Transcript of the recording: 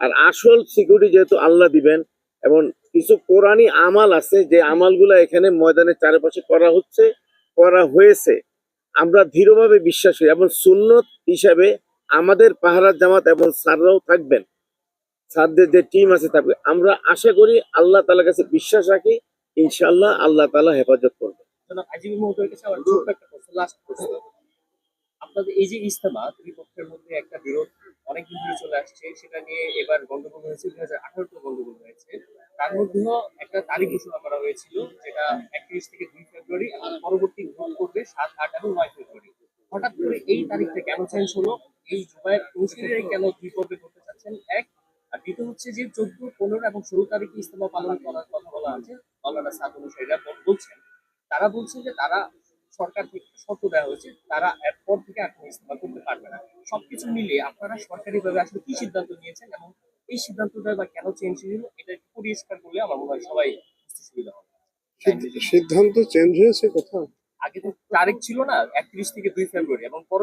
আর আসল সিকিউরিটি যেহেতু আল্লাহ দিবেন, এবং কিছু কোরআনী আমাল আছে যে আমলগুলো এখানে ময়দানের চারপাশে করা হচ্ছে, করা হয়েছে। আমরা দৃঢ়ভাবে বিশ্বাস করি এবং সুন্নত হিসাবে আমাদের পাহারার জামাত এবং স্যাররাও থাকবেন, স্যারদের যে টিম আছে থাকবে। আমরা আশা করি, আল্লাহ তাআলার কাছে বিশ্বাস রাখি, ইনশাআল্লাহ আল্লাহ তাআলা হেফাজত করবে। জনাব আজিবুল মহোদয়ের কাছে আমার ছোট্ট একটা প্রশ্ন, লাস্ট প্রশ্ন। আপনাদের এই যে ইজতেমা, দুই পক্ষের মধ্যে একটা বিরোধ অনেকদিন ধরে চলে আসছে, সেটা নিয়ে এবার গন্ডগোল হয়েছে, 2018 গন্ডগোল হয়েছে। তার মধ্যেও একটা তারিখ ঘোষণা করা হয়েছিল, যেটা 31 থেকে 2 ফেব্রুয়ারি, এবং পরবর্তী ভোট করবে 7, 8 এবং 9 ফেব্রুয়ারি। হঠাৎ করে এই তারিখটা কেন চেঞ্জ হলো? এই জুবায়ের অনুসারীরাই কেন দুই পর্বে করতে চাচ্ছেন? এক। আর দ্বিতীয় হচ্ছে যে 14, 15 এবং 16 তারিখে ইজতেমা পালন করার কথা বলা আছে, মাওলানা সাদ অনুসারীরা বলছেন। তারা বলছে যে তারা, সরকার থেকে শর্ত দেওয়া হয়েছে, তারা এরপর থেকে আর কোনো ইস্তেমা করতে পারবে না। সবকিছু মিলিয়ে আপনারা সরকারিভাবে আসলে কি সিদ্ধান্ত নিয়েছেন, এবং এই সিদ্ধান্তটা বা কেন চেঞ্জ হলো, এটা একটু পরিষ্কার করলে আমার মনে হয় সবাই বুঝতে সুবিধা হবে। সিদ্ধান্ত চেঞ্জ হয়েছে কোথাও? আগে তো তারিখ ছিল না 31 থেকে 2 ফেব্রুয়ারি, এবং